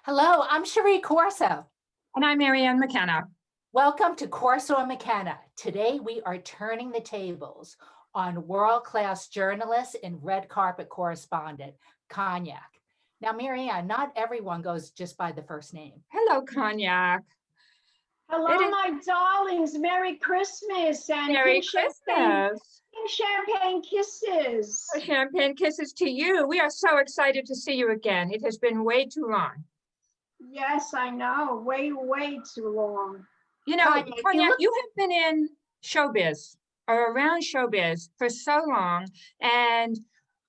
Hello, I'm Cherie Corso. And I'm Mary McKenna. Welcome to Corso and Mckenna. Today we are turning the tables on world-class journalist and red carpet correspondent, Cognac. Now, Marianne, not everyone goes just by the first name. Hello, Cognac. Hello, my darlings. Merry Christmas and Merry Christmas. Champagne kisses. Champagne kisses to you. We are so excited to see you again. It has been way too long. Yes, I know. Way too long. You know, Cognac, you have been in showbiz or around showbiz for so long, and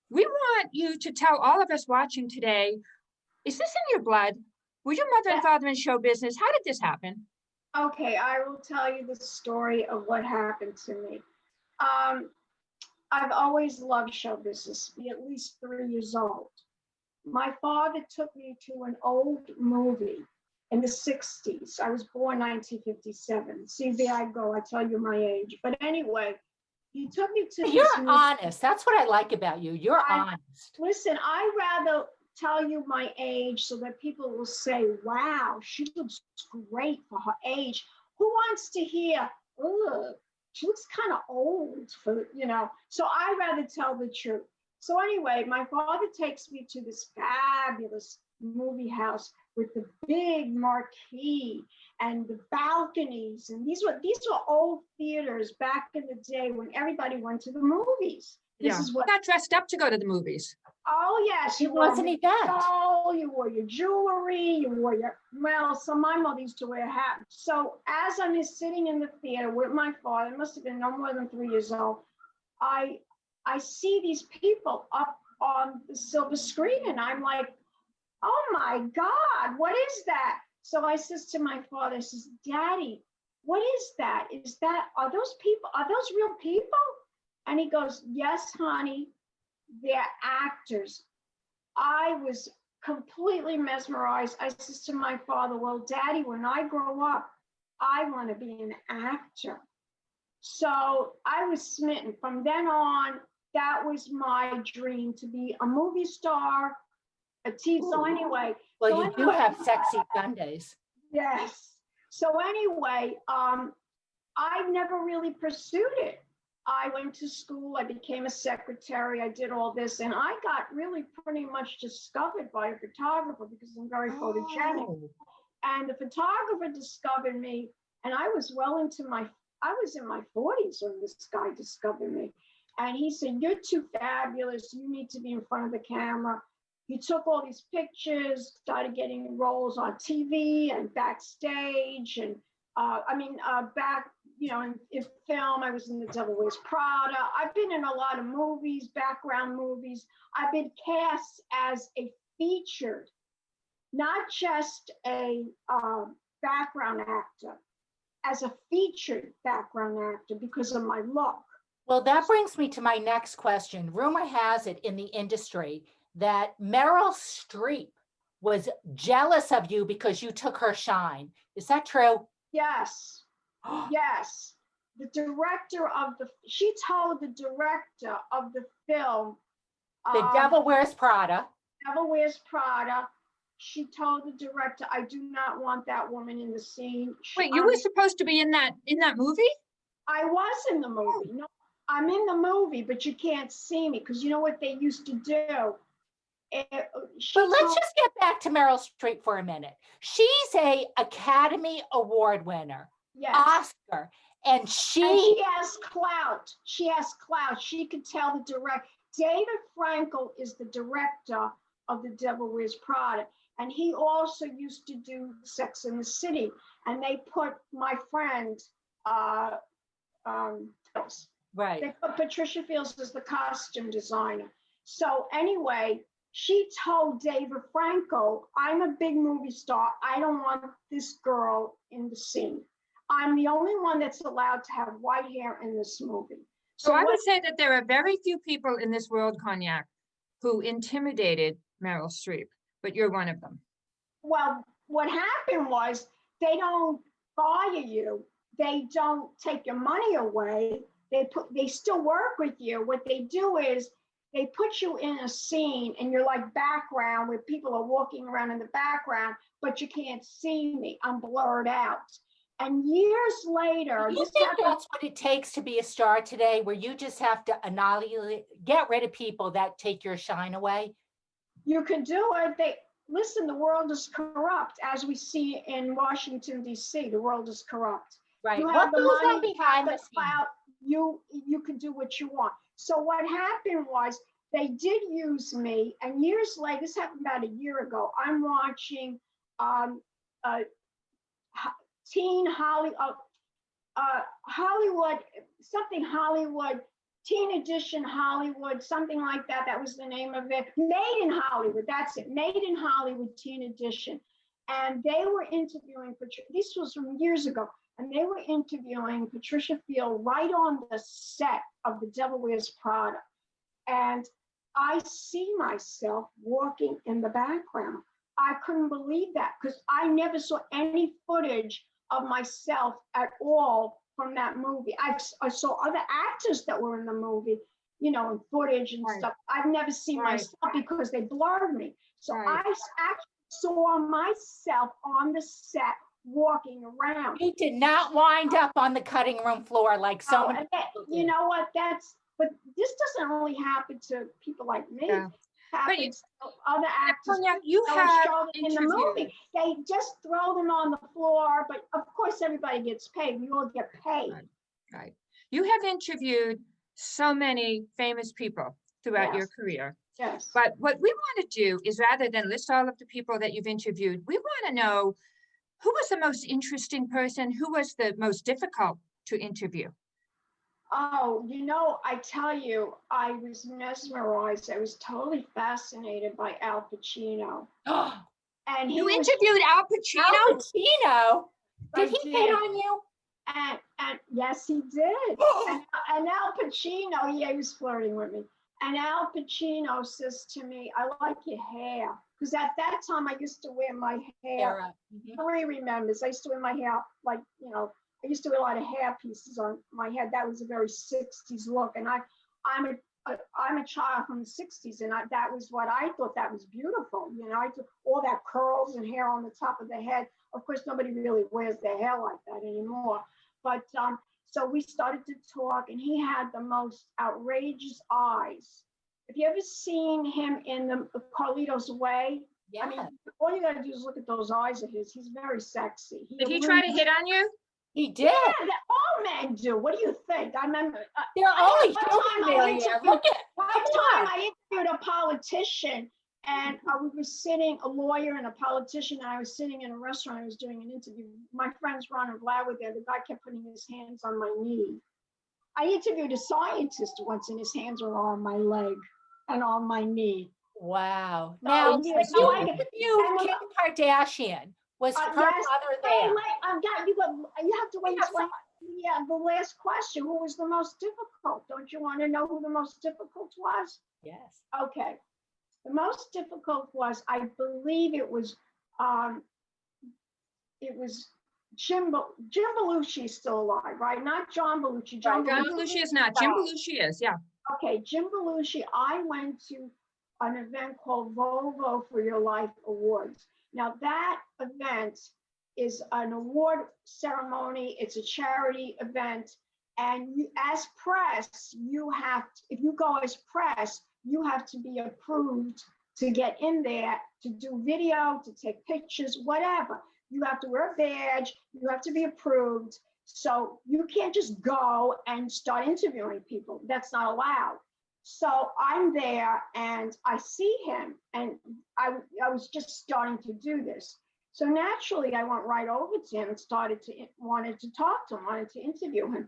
we want you to tell all of us watching today, is this in your blood? Were your mother and father in show business? How did this happen? Okay, I will tell you the story of what happened to me. I've always loved show business, at least 3 years old. My father took me to an old movie in the 60s. I was born 1957. See, there I go. I tell you my age. But anyway, he took me to You're honest. That's what I like about you. You're honest. Listen, I rather tell you my age so that people will say, wow, she looks great for her age. Who wants to hear, ugh, she looks kind of old for, so I rather tell the truth. So anyway, my father takes me to this fabulous movie house with the big marquee and the balconies. And these were old theaters back in the day when everybody went to the movies. This is what got dressed up to go to the movies. Oh yes, it was an event. Oh, you wore your jewelry, you wore so my mother used to wear a hat. So as I'm sitting in the theater with my father, it must have been no more than 3 years old, I see these people up on the silver screen and I'm like, oh my God, what is that? So I says to my father, I says, Daddy, what is that? Are those real people? And he goes, yes, honey, they're actors. I was completely mesmerized. I says to my father, well, Daddy, when I grow up, I want to be an actor. So I was smitten. From then on, that was my dream, to be a movie star, a TV. So anyway. Well, you do have sexy Sundays. Yes. So anyway, I never really pursued it. I went to school, I became a secretary, I did all this, and I got really pretty much discovered by a photographer because I'm very photogenic. And the photographer discovered me, and I was in my 40s when this guy discovered me. And he said, you're too fabulous, you need to be in front of the camera. He took all these pictures, started getting roles on TV and backstage, and in film, I was in The Devil Wears Prada. I've been in a lot of movies, background movies. I've been cast as a featured, not just a background actor, as a featured background actor because of my look. Well, that brings me to my next question. Rumor has it in the industry that Meryl Streep was jealous of you because you took her shine. Is that true? Yes. Yes. The director she told the director of the film, The Devil Wears Prada. Devil Wears Prada. She told the director, I do not want that woman in the scene. Wait, you were supposed to be in that movie? I was in the movie. No, I'm in the movie, but you can't see me because you know what they used to do? But let's just get back to Meryl Streep for a minute. She's an Academy Award winner, yes. Oscar, and she has clout. She has clout. She could tell the director. David Frankel is the director of The Devil Wears Prada, and he also used to do Sex and the City. And they put my friend, right. They put Patricia Fields as the costume designer. So anyway, she told David Frankel, I'm a big movie star. I don't want this girl in the scene. I'm the only one that's allowed to have white hair in this movie. So I would say that there are very few people in this world, Cognac, who intimidated Meryl Streep, but you're one of them. Well, what happened was they don't fire you. They don't take your money away. They still work with you. What they do is they put you in a scene and you're like background where people are walking around in the background, but you can't see me. I'm blurred out. And years later, Do you think that's what it takes to be a star today, where you just have to annihilate, get rid of people that take your shine away? You can do it. Listen, the world is corrupt, as we see in Washington, D.C. The world is corrupt. Right. You What have the goes on money, behind the the scenes? clout, you can do what you want. So what happened was they did use me, and years later, this happened about a year ago, I'm watching teen Hollywood, something Hollywood, Teen Edition Hollywood, something like that. That was the name of it. Made in Hollywood, that's it. Made in Hollywood, Teen Edition. And they were interviewing, this was from years ago, and they were interviewing Patricia Field right on the set of The Devil Wears Prada. And I see myself walking in the background. I couldn't believe that because I never saw any footage of myself at all from that movie. I saw other actors that were in the movie, you know, in footage and stuff. I've never seen myself because they blurred me. So I actually saw myself on the set walking around. You did not wind up on the cutting room floor like so many people did. You know what? But this doesn't only happen to people like me. Yeah. Happens to other actors. You have in the movie. They just throw them on the floor, but of course everybody gets paid. We all get paid. Right. You have interviewed so many famous people throughout your career. Yes. But what we want to do is, rather than list all of the people that you've interviewed, we want to know who was the most interesting person, who was the most difficult to interview. Oh, you know, I tell you, I was mesmerized. I was totally fascinated by Al Pacino. And you interviewed Al Pacino? Al Pacino? Did he hit on you? And yes, he did. and Al Pacino, he was flirting with me. And Al Pacino says to me, I like your hair. Because at that time, I used to wear my hair. Marie remembers, I used to wear my hair like, you know, I used to wear a lot of hair pieces on my head. That was a very 60s look. And I'm a child from the 60s, and that was what I thought that was beautiful. You know, I took all that curls and hair on the top of the head. Of course, nobody really wears their hair like that anymore. But so we started to talk, and he had the most outrageous eyes. Have you ever seen him in the Carlito's Way? Yeah. I mean, all you got to do is look at those eyes of his. He's very sexy. Did he try to hit on you? He did. Yeah, all men do. What do you think? I remember. They're always joking there. Look at one time I interviewed a politician, and we were sitting, a lawyer and a politician, and I was sitting in a restaurant. I was doing an interview. My friends Ron and Vlad were there. The guy kept putting his hands on my knee. I interviewed a scientist once, and his hands were on my leg and on my knee. Wow. Now, you interviewed Kim Kardashian. Was her mother there? You have to wait. Yeah, the last question. Who was the most difficult? Don't you want to know who the most difficult was? Yes. Okay. The most difficult was, I believe it was Jim Belushi is still alive, right? Not John Belushi. John Belushi is not. Jim Belushi is, yeah. Okay, Jim Belushi. I went to an event called Volvo for Your Life Awards. Now that event is an award ceremony. It's a charity event. And you, as press, you have to, if you go as press, you have to be approved to get in there, to do video, to take pictures, whatever. You have to wear a badge, you have to be approved. So you can't just go and start interviewing people. That's not allowed. So I'm there and I see him, and I was just starting to do this. So naturally I went right over to him and wanted to talk to him, wanted to interview him.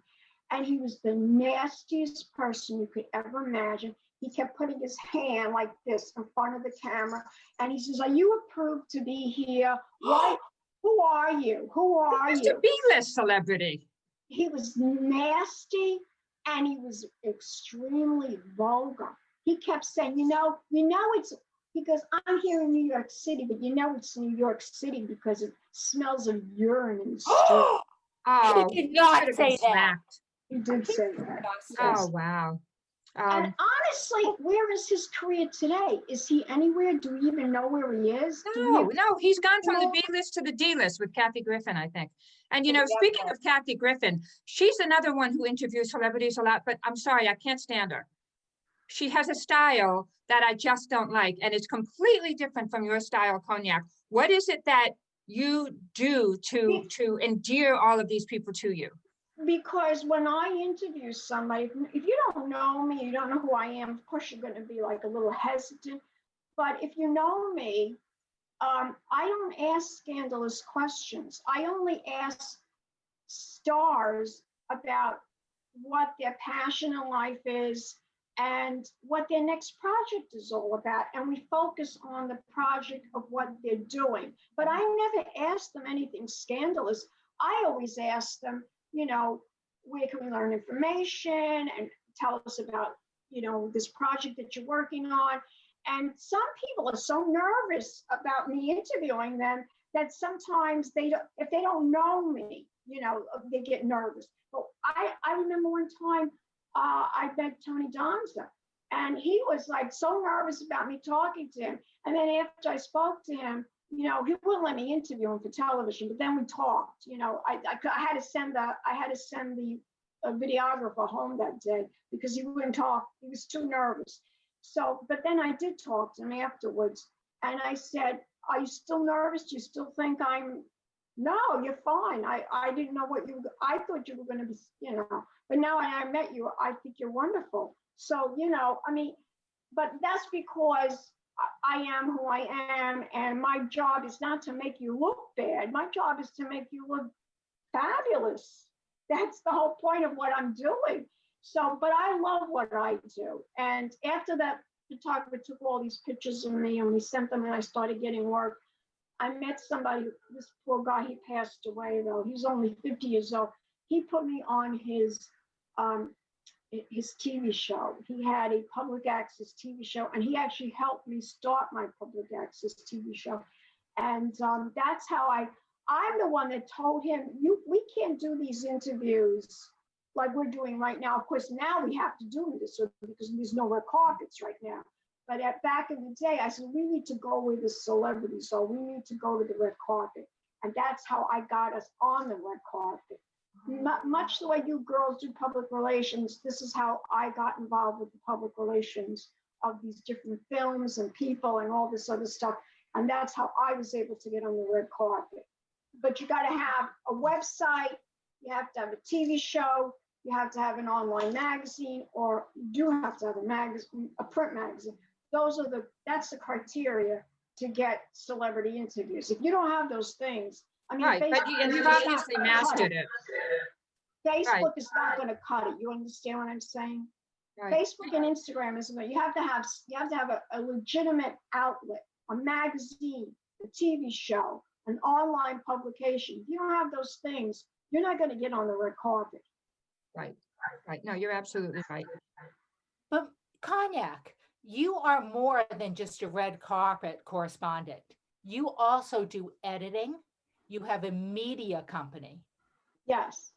And he was the nastiest person you could ever imagine. He kept putting his hand like this in front of the camera. And he says, are you approved to be here? Why? Who are you? Who are you? Mr. B-list celebrity. He was nasty and he was extremely vulgar. He kept saying, you know, it's, because I'm here in New York City, but you know it's New York City because it smells of urine in the street. He did not say that. He did say that. Oh, wow. And honestly, where is his career today? Is he anywhere? Do we even know where he is? No, he's gone from the B list to the D list with Kathy Griffin, I think. And, you know, speaking of Kathy Griffin, she's another one who interviews celebrities a lot, but I'm sorry, I can't stand her. She has a style that I just don't like, and it's completely different from your style, Cognac. What is it that you do to endear all of these people to you? Because when I interview somebody, if you don't know me, you don't know who I am, of course you're going to be like a little hesitant. But if you know me, I don't ask scandalous questions. I only ask stars about what their passion in life is and what their next project is all about. And we focus on the project of what they're doing. But I never ask them anything scandalous. I always ask them, you know, where can we learn information and tell us about, you know, this project that you're working on. And some people are so nervous about me interviewing them that sometimes if they don't know me, you know, they get nervous. But I remember one time I met Tony Danza, and he was like so nervous about me talking to him. And then after I spoke to him, you know, he wouldn't let me interview him for television, but then we talked. You know, I had to send the videographer home that day because he wouldn't talk. He was too nervous. So, but then I did talk to him afterwards, and I said, "Are you still nervous? Do you still think I'm?" "No, you're fine. I didn't know I thought you were going to be, you know, but now when I met you, I think you're wonderful." So, you know, I mean, but that's because I am who I am, and my job is not to make you look bad. My job is to make you look fabulous. That's the whole point of what I'm doing. So, but I love what I do. And after that photographer took all these pictures of me and we sent them and I started getting work, I met somebody, this poor guy, he passed away though. He's only 50 years old. He put me on his TV show. He had a public access TV show, and he actually helped me start my public access TV show. And that's how I'm the one that told him, we can't do these interviews like we're doing right now. Of course, now we have to do this because there's no red carpets right now. But back in the day, I said, we need to go with the celebrities, so we need to go to the red carpet. And that's how I got us on the red carpet. Much the way you girls do public relations, this is how I got involved with the public relations of these different films and people and all this other stuff. And that's how I was able to get on the red carpet. But you got to have a website, you have to have a TV show, you have to have an online magazine, or you do have to have a magazine, a print magazine. That's the criteria to get celebrity interviews. If you don't have those things, I mean, right, but you've obviously mastered it. Facebook is not going to cut it. You understand what I'm saying? Right. Facebook and Instagram is going. You have to have a legitimate outlet, a magazine, a TV show, an online publication. If you don't have those things, you're not going to get on the red carpet. Right. No, you're absolutely right. But Cognac, you are more than just a red carpet correspondent. You also do editing. You have a media company. Yes,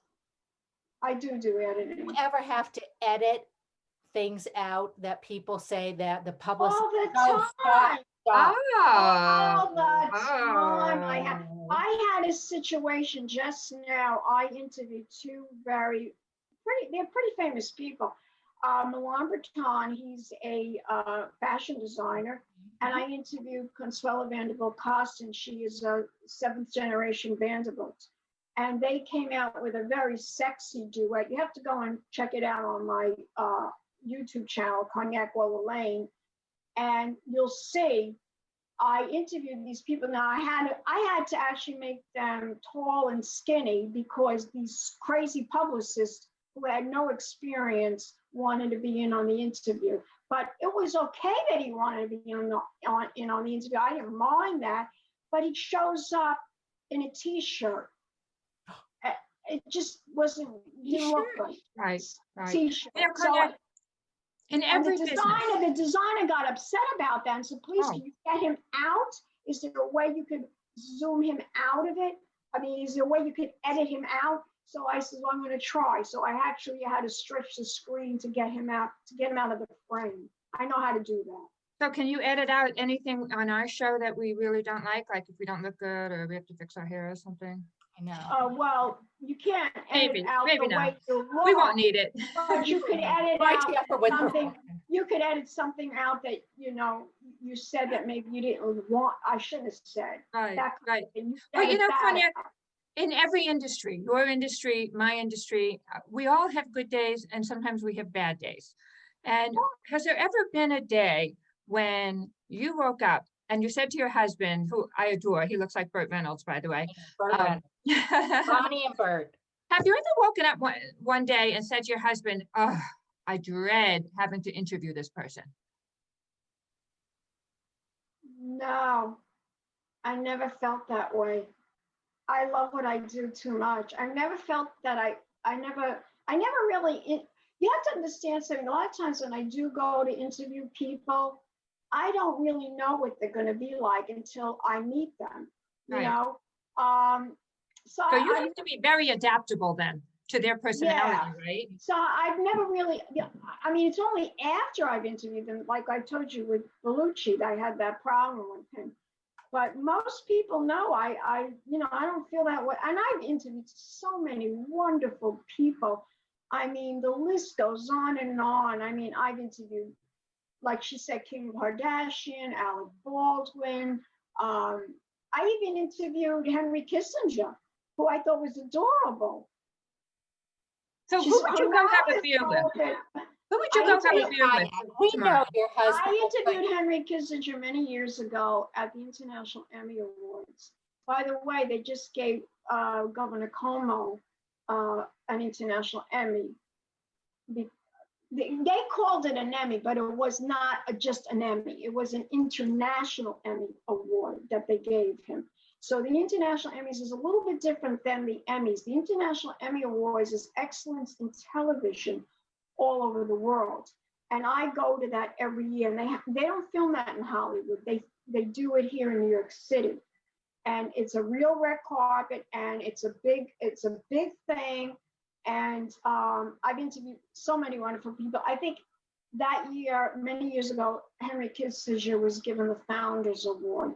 I do editing. Do you ever have to edit things out that people say that the publicist all the time? All the time. I had a situation just now. I interviewed two they're pretty famous people. Milan Breton, he's a fashion designer, and I interviewed Consuela Vanderbilt Costin. She is a 7th generation Vanderbilt, and they came out with a very sexy duet. You have to go and check it out on my YouTube channel, Cognac Wellerlane, and you'll see. I interviewed these people. Now I had to actually make them tall and skinny because these crazy publicists who had no experience wanted to be in on the interview. But it was okay that he wanted to be in on the interview. I didn't mind that. But he shows up in a T-shirt. It just didn't look right. Right. T-shirt. Yeah, so, in every the designer got upset about that and said, please, can you get him out? Is there a way you could zoom him out of it? I mean, is there a way you could edit him out? So I said, well, I'm going to try. So I actually had to stretch the screen to get him out of the frame. I know how to do that. So can you edit out anything on our show that we really don't like if we don't look good or we have to fix our hair or something? I know. Well, you can't edit Maybe, out maybe the not. way you look. We won't need it. But you could edit Right, out yeah, with something. perfection. You could edit something out that, you know, you said that maybe you didn't want. I shouldn't have said. Right, That kind right. of thing. You Well, you edit know, that Cognac, out. in every industry, your industry, my industry, we all have good days and sometimes we have bad days. And has there ever been a day when you woke up and you said to your husband, who I adore, he looks like Burt Reynolds, by the way. Burt Reynolds. Have Bonnie and Bert. you ever woken up one day and said to your husband, oh, I dread having to interview this person? No, I never felt that way. I love what I do too much. I never felt that I never really, you have to understand something. A lot of times when I do go to interview people, I don't really know what they're going to be like until I meet them, you Right. know? So you have to be very adaptable then to their personality, right? So I've never really, I mean, it's only after I've interviewed them, like I told you with Bellucci, I had that problem with him. But most people know I don't feel that way. And I've interviewed so many wonderful people. I mean, the list goes on and on. I mean, I've interviewed, like she said, Kim Kardashian, Alec Baldwin. I even interviewed Henry Kissinger, who I thought was adorable. So who would you go have a beer with? Who would you go have a beer with? We tomorrow? know your husband. I interviewed Henry Kissinger many years ago at the International Emmy Awards. By the way, they just gave Governor Cuomo an international Emmy. They called it an Emmy, but it was not just an Emmy. It was an international Emmy award that they gave him. So the International Emmys is a little bit different than the Emmys. The International Emmy Awards is excellence in television all over the world. And I go to that every year. And they don't film that in Hollywood. They do it here in New York City. And it's a real red carpet, and it's a big thing. And I've interviewed so many wonderful people. I think that year, many years ago, Henry Kissinger was given the Founders Award.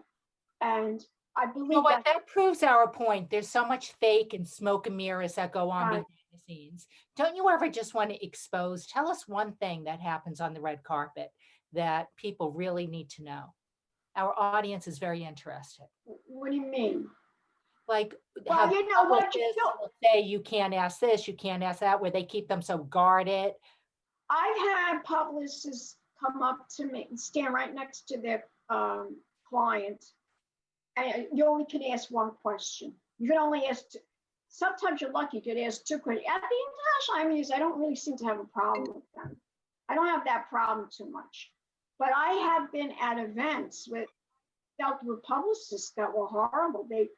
And I believe You know what, that proves our point. There's so much fake and smoke and mirrors that go on behind the scenes. Don't you ever just want to expose? Tell us one thing that happens on the red carpet that people really need to know. Our audience is very interested. What do you mean? Like, well, you know what? Will say you can't ask this, you can't ask that, where they keep them so guarded. I've had publicists come up to me and stand right next to their client. And you only can ask one question. You can only ask two. Sometimes you're lucky you could ask two questions. At the International Emmys, I don't really seem to have a problem with them. I don't have that problem too much. But I have been at events dealt with publicists that were horrible. You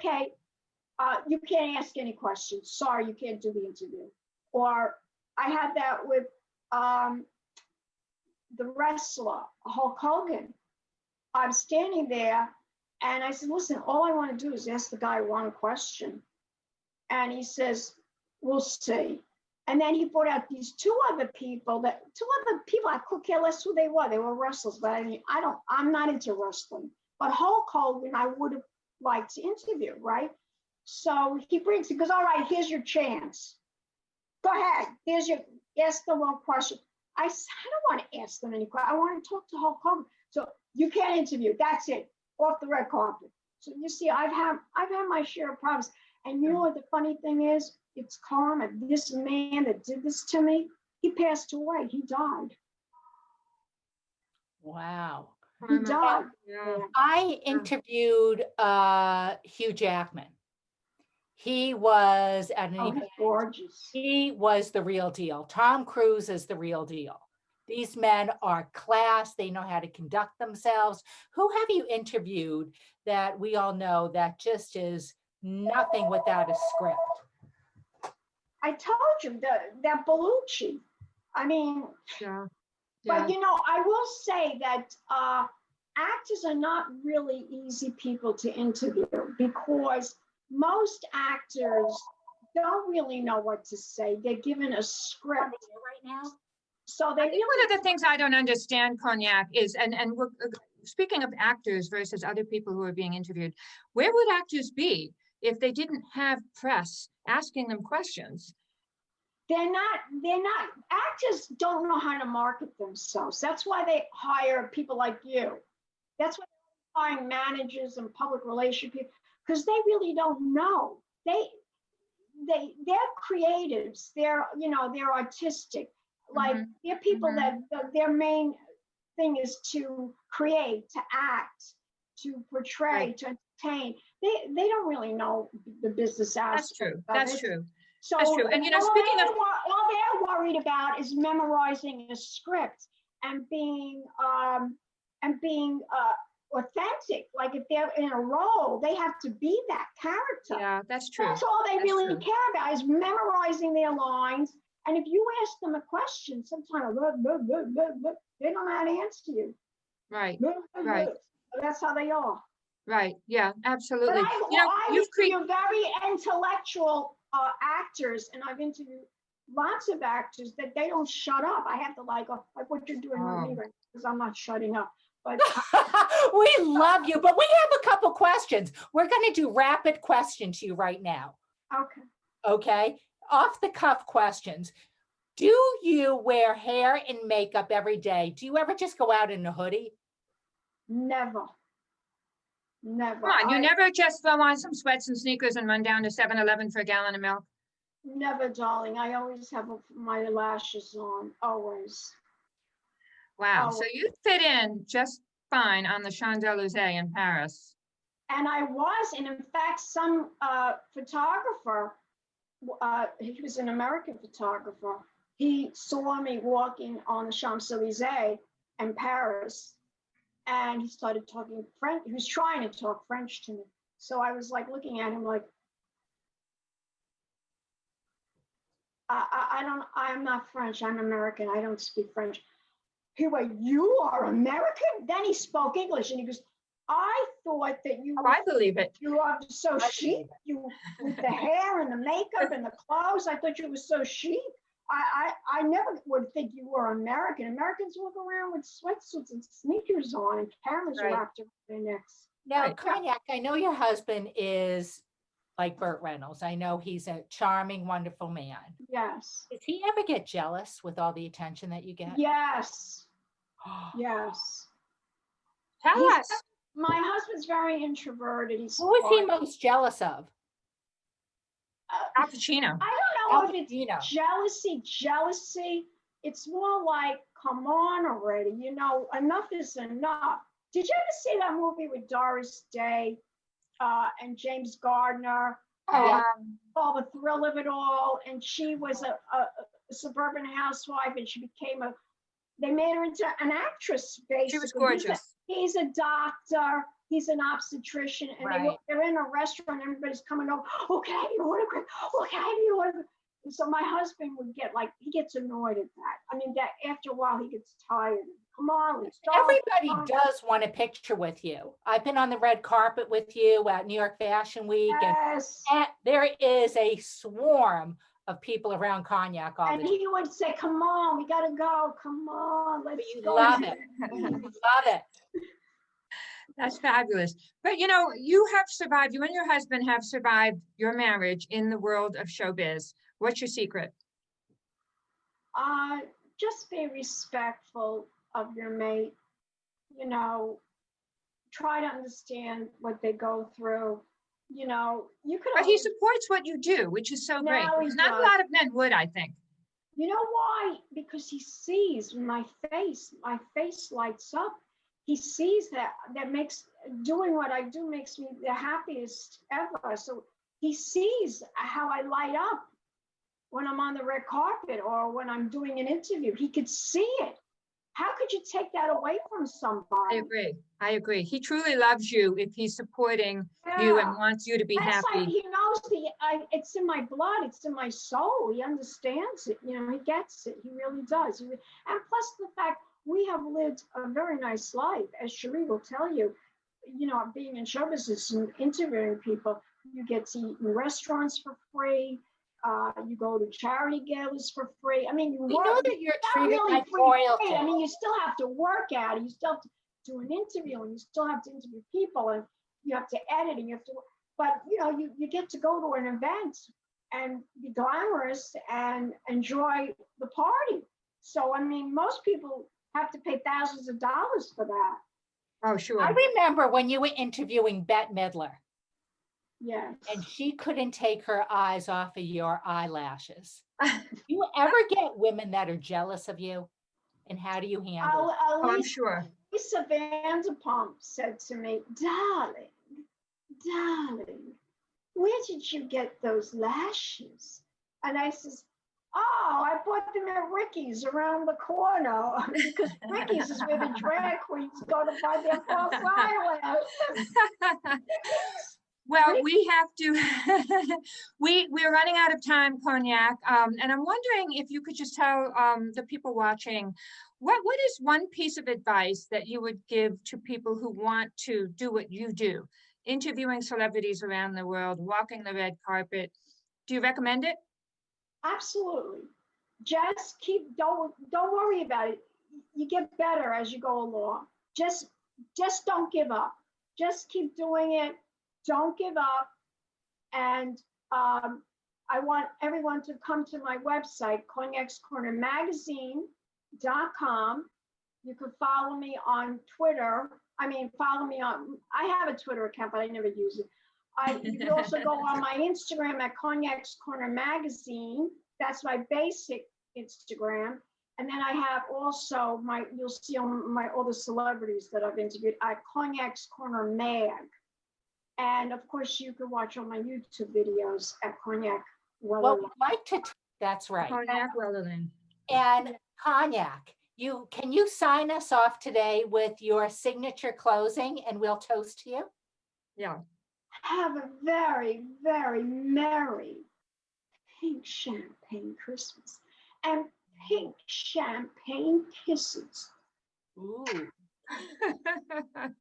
can't ask any questions. Sorry, you can't do the interview. Or I had that with the wrestler, Hulk Hogan. I'm standing there and I said, listen, all I want to do is ask the guy one question. And he says, we'll see. And then he brought out these two other people, I could care less who they were. They were wrestlers, but I mean, I'm not into wrestling. But Hulk Hogan, I would have liked to interview, right? So he goes, all right, here's your chance. Go ahead, ask the one question. I said, I don't want to ask them any questions. I want to talk to Hulk Hogan. So you can't interview, that's it, off the red carpet. So you see, I've had my share of problems. And you know what the funny thing is? It's karma. This man that did this to me, he passed away. He died. Wow. He died. Yeah. I interviewed Hugh Jackman. He was at an event. Gorgeous. He was the real deal. Tom Cruise is the real deal. These men are class. They know how to conduct themselves. Who have you interviewed that we all know that just is nothing without a script? I told you that Bellucci. I mean, Yeah. But you know, I will say that actors are not really easy people to interview because most actors don't really know what to say. They're given a script Right now. so they I think one of the things I don't understand, Cognac, is, and we're, speaking of actors versus other people who are being interviewed, where would actors be if they didn't have press asking them questions? they're not actors don't know how to market themselves. That's why they hire people like you. That's why they're hiring managers and public relation people, because they really don't know. They're creatives. They're artistic. Like they're people that their main thing is to create, to act, to portray, to entertain. They don't really know the business aspect. That's true. Of That's it. true. So That's true. And speaking of, all they're worried about is memorizing a script and being authentic. Like if they're in a role, they have to be that character. yeah, that's true. That's all they really true. care about is memorizing their lines. And if you ask them a question, sometimes they don't know how to answer you. Right. Right. That's how they are. Right. Yeah, But absolutely. I You've created. interview very intellectual actors, and I've interviewed lots of actors that they don't shut up. I have to like what you're doing with me, because I'm not shutting up. But we love you, but we have a couple questions. We're going to do rapid questions to you right now. okay. Okay. Off the cuff questions. Do you wear hair and makeup every day? Do you ever just go out in a hoodie? Never. Never. Come on, you never just throw on some sweats and sneakers and run down to 7-Eleven for a gallon of milk? Never, darling. I always have my lashes on, always. Wow. Oh. So you fit in just fine on the Champs-Élysées in Paris. And I was, and in fact, some photographer, he was an American photographer, he saw me walking on the Champs-Élysées in Paris, and he started talking French. He was trying to talk French to me. So I was like looking at him like, I'm not French, I'm American, I don't speak French. He went, you are American? Then he spoke English, and he goes, I thought that you I believe it. You are so chic, you with the hair and the makeup and the clothes. I thought you were so chic. I never would think you were American. Americans walk around with sweatsuits and sneakers on and cameras wrapped around their necks. Now, Cognac, I know your husband is like Burt Reynolds. I know he's a charming, wonderful man. Yes. Does he ever get jealous with all the attention that you get? Yes. Yes. Tell us. My husband's very introverted. Who is he most jealous of? Al Pacino. I don't know if Pacino. it's jealousy. It's more like, come on already. Enough is enough. Did you ever see that movie with Doris Day and James Gardner? All the thrill of it all. And she was a suburban housewife, and she became they made her into an actress, basically. She was gorgeous. He's a doctor. He's an obstetrician, and they're in a restaurant. And everybody's coming over. Okay, you order. Okay, you order. And so my husband would he gets annoyed at that. I mean, that after a while he gets tired. Come on, let's go. Everybody does want a picture with you. I've been on the red carpet with you at New York Fashion Week, Yes. and there is a swarm of people around Cognac all the And time. he would say, "Come on, we gotta go. Come on, let's You go." love it. You love it. That's fabulous. But you have survived, you and your husband have survived your marriage in the world of showbiz. What's your secret? Just be respectful of your mate. Try to understand what they go through. You could. But he supports what you do, which is so great. Now he Not a does. lot of men would, I think. You know why? Because he sees my face lights up. He sees that makes doing what I do makes me the happiest ever. So he sees how I light up when I'm on the red carpet or when I'm doing an interview. He could see it. How could you take that away from somebody? I agree. He truly loves you if he's supporting you and wants you to be That's happy. like he knows it's in my blood, it's in my soul. He understands it, he gets it. He really does. And plus the fact we have lived a very nice life, as Cherie will tell you, being in show business and interviewing people, you get to eat in restaurants for free. You go to charity galas for free. I mean, you We work, know that you're not treated really like free. royalty. I mean, you still have to work at it. You still have to do an interview, and you still have to interview people, and you have to edit, and you have to. But you know, you get to go to an event and be glamorous and enjoy the party. So I mean, most people have to pay thousands of dollars for that. Oh, sure. I remember when you were interviewing Bette Midler Yes. and she couldn't take her eyes off of your eyelashes. Do you ever get women that are jealous of you? And how do you handle it? Oh, I'm sure. Lisa Vanderpump said to me, darling, where did you get those lashes? And I says, oh, I bought them at Ricky's around the corner, because Ricky's is where the drag queens go to buy their false eyelashes. Well, we have to, we're running out of time, Cognac. And I'm wondering if you could just tell the people watching, what is one piece of advice that you would give to people who want to do what you do, interviewing celebrities around the world, walking the red carpet? Do you recommend it? Absolutely. Just don't worry about it. You get better as you go along. Just don't give up. Just keep doing it. Don't give up. And I want everyone to come to my website, cognacscornermagazine.com. You can follow me on Twitter. I have a Twitter account, but I never use it. You can also go on my Instagram at Cognac's Corner Magazine. That's my basic Instagram. And then I have also you'll see on all the celebrities that I've interviewed at Cognac's Corner Mag. And of course, you can watch all my YouTube videos at Cognac Wellerlane. Well, we'd like to, that's right. Cognac Wellerlane. And Cognac, can you sign us off today with your signature closing and we'll toast to you? Yeah. Have a very, very merry pink champagne Christmas and pink champagne kisses. Ooh.